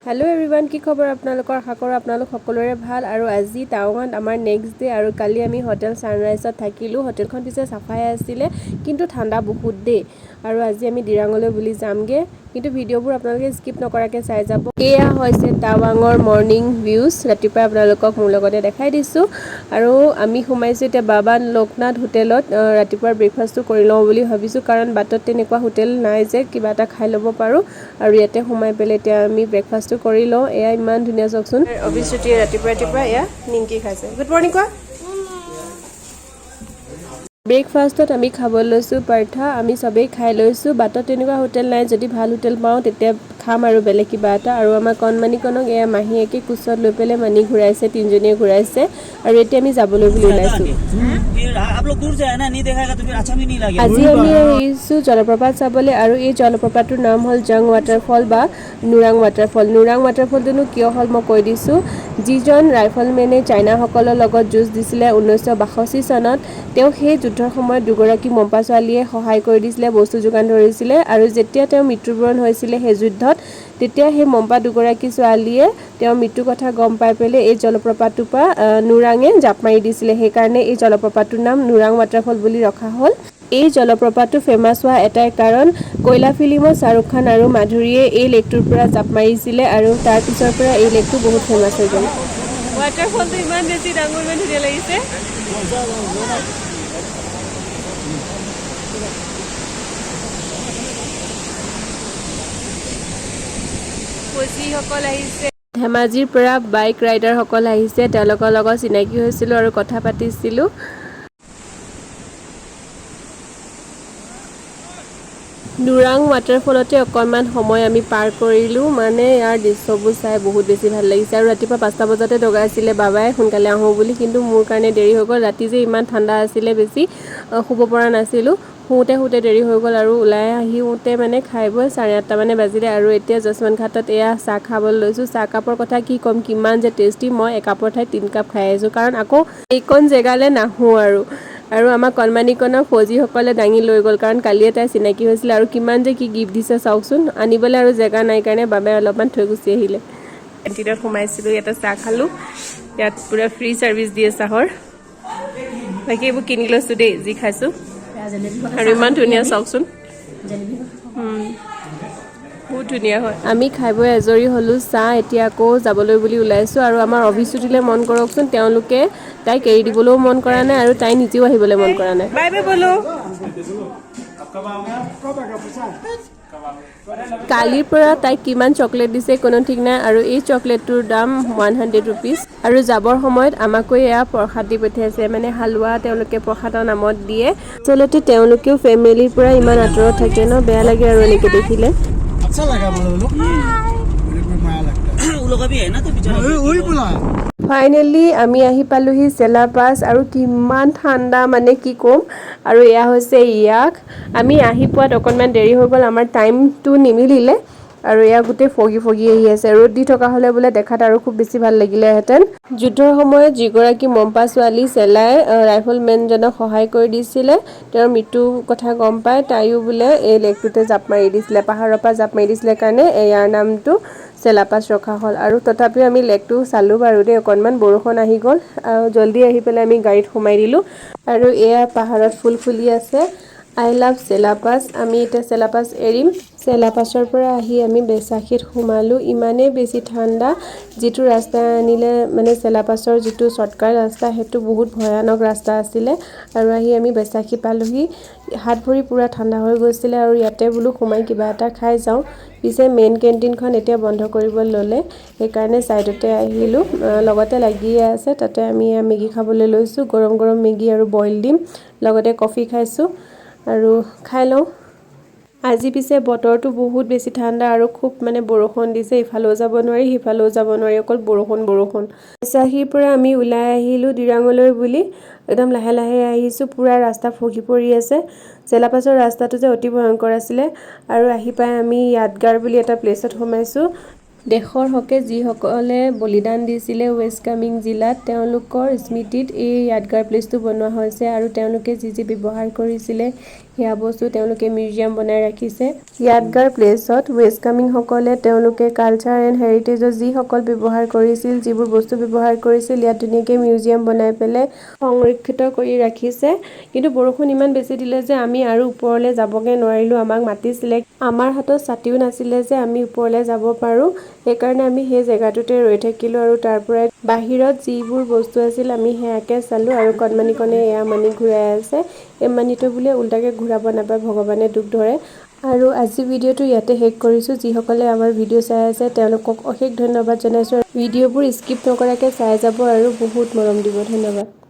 hello everyone की खबर आपनालोকৰ आशा कৰো आपनालोক সকলোৰে ভাল আৰু আজি টাৱাঙত আমাৰ নেক্সট ডে আৰু কালি আমি হোটেল সানৰাইজত থাকিলো হোটেলখন পিছে সাফাই আছিল কিন্তু ঠাণ্ডা বহুত দে আৰু আজি আমি দিৰাঙলৈ বুলি যামগে কিন্তু ভিডিওবোৰ আপোনালোকে স্কিপ নকৰাকে চাই যাব এয়া হৈছে টাৱাঙৰ মৰ্নিং ভিউজ ৰাতিপুৱা আপোনালোকক মোৰ লগতে দেখাই দিছো আৰু আমি সোমাইছো এতিয়া বাবা লোকনাথ হোটেলত ৰাতিপুৱাৰ ব্ৰেকফাষ্টটো কৰি লওঁ বুলি ভাবিছো কাৰণ বাটত তেনেকুৱা হোটেল নাই যে কিবা এটা খাই ল'ব পাৰো আৰু ইয়াতে সোমাই পেলে এতিয়া আমি ব্ৰেকফাষ্ট কৰি লওঁ এয়া ইমান ধুনীয়া চকচোন অবিছুটি ৰাতিপুৱা এয়া নিংকি খাইছে গুড মৰ্নিং কোৱা ব্ৰেকফাষ্টত আমি খাব লৈছো পৰঠা আমি সবেই খাই লৈছো বাটত তেনেকুৱা হোটেল নাই যদি ভাল হোটেল পাওঁ তেতিয়া খাম আৰু বেলে কিবা এটা আৰু আমাৰ কণমানিকনক এয়া মাহীয়েকে কুছত লৈ পেলে মানি ঘুৰাইছে তিনজনীয়ে ঘুৰাইছে আৰু এতিয়া আমি যাবলৈ বুলি ওলাইছো आप लोग दूर से है ना नहीं देखाएगा तो फिर अच्छा भी नहीं लगेगा আজি আমি আহিছো জলপ্ৰপাত চাবলৈ আৰু এই জলপ্ৰপাতৰ নাম হ'ল জাং waterfall বা নুৰাং waterfallটো কিয় হ'ল মই কৈ দিছো যিজন ৰাইফলমেনে চাইনা সকলৰ লগত যুঁজ দিছিলে 1962 চনত তেওঁ সেই যুদ্ধৰ সময়ত দুগৰাকী মম্পা ছোৱালীয়ে সহায় কৰি দিছিলে বস্তু যোগান ধৰিছিলে আৰু যেতিয়া তেওঁ মৃত্যুবৰণ হৈছিলে সেই যুদ্ধত তেতিয়া সেই মম্পা দুগৰাকী ছোৱালীয়ে তেওঁ মৃত্যু কথা গম পাই পেলে এই জলপ্ৰপাতটোৰ পৰা নুৰাঙে জাপ মাৰি দিছিলে সেই কাৰণে এই জলপ্ৰপাতটোৰ নাম নুৰাং waterfall বুলি ৰখা হ'ল এই জলপ্ৰপাতটো ফেমাস হোৱা এটাই কাৰণ কয়লা ফিল্মত শাহৰুখ খান আৰু মাধুৰীয়ে এই লেকটোৰ পৰা জাপ মাৰিছিলে আৰু তাৰ পিছৰ পৰা এই লেকটো বহুত ফেমাস হৈ গ'ল waterfallটো ইমান বেছি ডাঙৰ ইমান ধুনীয়া লাগিছে ধেমাজিৰ পৰা বাইক ৰাইডাৰ সকল আহিছে তেওঁলোকৰ লগত চিনাকি হৈছিল আৰু কথা পাতিছিল নুৰাং waterfallতে অকমান সময় আমি পাৰ কৰিলো মানে ইয়াৰ দৃশ্যবোৰ চাই বহুত বেছি ভাল লাগিছে আৰু ৰাতিপুৱা 5টা বজাতে দগাইছিলে বাবাই সোনকালে আহো বুলি কিন্তু মোৰ কাৰণে দেৰি হৈ গ'ল ৰাতি যে ইমান ঠাণ্ডা আছিল বেছি শুব পৰা নাছিলো হুতে দেৰি হৈ গ'ল আৰু উলাই আহিওতে মানে খাই বৈ 8:30 মানে বাজিলে আৰু এতিয়া জসমান ঘাটত এয়া চাহ খাবলৈ লৈছো চাহ কাপৰ কথা কি কম কিমান যে টেষ্টি মই এক কাপৰ ঠাই 3 কাপ খাই আছো কাৰণ আকৌ এইকন জেগালে নাহো আৰু আমাৰ কণমানিকনৰ ফৌজি সকলে দাঙি লৈ গ'ল কাৰণ কালি এটা চিনাকি হৈছিল আৰু কিমান যে কি গিফট দিছে চাওকচোন আনিবলৈ আৰু জেগা নাই কাৰণে বাবে অলপমান থৈ গুচি আহিলে কেণ্টিনত সোমাইছিলো ইয়াতে চাহ খালো ইয়াত পুৰা ফ্ৰী সাৰ্ভিস দিয়ে চাহৰ বাকি এইবোৰ কিনি লৈছো দেই যি খাইছো আৰু ইমান ধুনীয়া চাওকচোন বহুত ধুনীয়া হয় আমি খাই বৈ আজৰি হলো চাহ এতিয়া আকৌ যাবলৈ বুলি ওলাইছো আৰু আমাৰ অভিচুটিলে মন কৰকচোন তেওঁলোকে তাই এৰি দিবলৈও মন কৰা নাই আৰু তাই নিজেও আহিবলৈ মন কৰা নাই বাই বাই বলো কালিৰ পৰা তাইক কিমান চকলেট দিছে কোনো ঠিক নাই আৰু এই চকলেটটোৰ দাম 100 rupees আৰু যাবৰ সময়ত আমাকো এয়া প্ৰসাদ দি পঠিয়াইছে মানে হালৱা তেওঁলোকে প্ৰসাদৰ নামত দিয়ে চলতে তেওঁলোকেও ফেমিলিৰ পৰা ইমান আঁতৰত থাকে ন বেয়া লাগে আৰু এনেকে দেখিলে अच्छा लगा बोलो मेरे को माया लगता है वो लोग अभी है ना तो बेचारा वही बोला ফাইনালি আমি আহি পালোহি চেলা পাছ আৰু কিমান ঠাণ্ডা মানে কি কম আৰু এয়া হৈছে ইয়াক আমি আহি পোৱাত অকনমান দেৰি হৈ গ'ল আমাৰ টাইমটো নিমিলিলে আৰু এয়া গোটে ফগি আহি আছে ৰ'দ দি থকা হলে বোলে দেখাত আৰু খুব বেছি ভাল লাগিলেহেঁতেন যুদ্ধৰ সময়ত যিগৰাকী মম্পা ছোৱালী চেলাই ৰাইফলমেনজনক সহায় কৰি দিছিলে তেওঁৰ মৃত্যু কথা গম পাই তাইও বোলে এই লেকটোতে জাপ মাৰি দিছিলে পাহাৰৰ পৰা জাপ মাৰি দিছিলে কাৰণে ইয়াৰ নামটো চেলা পাছ ৰখা হ'ল আৰু তথাপি আমি লেকটো চালো বাৰু দে অকনমান বৰষুণ আহি গ'ল আৰু জলদি আহি পেলাই আমি গাড়ীত সোমাই দিলো আৰু এয়া পাহাৰত ফুল ফুলি আছে আই লাভ চেলা পাছ আমি এটা চেলা পাছ এৰিম চেলা পাছৰ পৰা আহি আমি বেচাখিত সোমালো ইমানে বেছি ঠাণ্ডা যেটো ৰাস্তা আনিলে মানে চেলা পাছৰ যেটো শৰ্টকাট ৰাস্তা হেতু বহুত ভয়ানক ৰাস্তা আছিল আৰু আহি আমি বেচাখি পালোহি হাত ভৰি পুৰা ঠাণ্ডা হৈ গৈছিল আৰু ইয়াতে বুলু সোমাই কিবা এটা খাই যাও পিছে মেইন কেন্টিনখন এতিয়া বন্ধ কৰিব ললে এই কাৰণে সাইডতে আহিলো লগতে লাগিয়ে আছে তাতে আমি মেগি খাবলৈ লৈছো গৰম মেগি আৰু বইল ডিম লগতে কফি খাইছো আৰু খাই লও আজি পিছে বতৰটো বহুত বেছি ঠাণ্ডা আৰু খুব মানে বৰষুণ দিছে ইফালেও যাব নোৱাৰি হিফালেও যাব নোৱাৰি অকল বৰষুণ সাহিৰ পৰা আমি উলাই আহিলো দিৰাঙলৈ বুলি একদম লাহে আহিছো পুৰা ৰাস্তা ফগি পৰি আছে চেলাপাছৰ ৰাস্তাটো যে অতি ভয়ংকৰ আছিল আৰু আহি পাই আমি yaadgar বুলি এটা প্লেছত সোমাইছো দেশৰ হকে যি সকলে বলিদান দিছিলে ওয়েষ্ট কামিং জিলাত তেওঁলোকৰ স্মৃতিত এই yaadgar প্লেসটো বনোৱা হৈছে আৰু তেওঁলোকে যি ব্যৱহাৰ কৰিছিলে সেয়া বস্তু তেওঁলোকে মিউজিয়াম বনাই ৰাখিছে ইয়াদগাৰ প্লেছত ৱেষ্ট কামিং সকলে তেওঁলোকে কালচাৰ এণ্ড হেৰিটেজৰ যিসকল ব্যৱহাৰ কৰিছিল যিবোৰ বস্তু ব্যৱহাৰ কৰিছিল ইয়াত ধুনীয়াকৈ মিউজিয়াম বনাই পেলাই সংৰক্ষিত কৰি ৰাখিছে কিন্তু বৰষুণ ইমান বেছি দিলে যে আমি আৰু ওপৰলৈ যাবগে নোৱাৰিলোঁ আমাক মাতিছিলে আমাৰ হাতত ছাতিও নাছিলে যে আমি ওপৰলৈ যাব পাৰোঁ সেইকাৰণে আমি সেই জেগাটোতে ৰৈ থাকিলোঁ আৰু তাৰ পৰা বাহিৰত যিবোৰ বস্তু আছিল আমি সেয়াকে চালোঁ আৰু কণমানিকণে এয়া মানি ঘূৰাই আছে এই মানিটো বোলে উল্টাকৈ ঘূৰাব নাপায় ভগৱানে দুখ ধৰে আৰু আজি ভিডিঅ'টো ইয়াতে শেষ কৰিছোঁ যিসকলে আমাৰ ভিডিঅ' চাই আছে তেওঁলোকক অশেষ ধন্যবাদ জনাইছোঁ ভিডিঅ'বোৰ স্কিপ নকৰাকৈ চাই যাব আৰু বহুত মৰম দিব ধন্যবাদ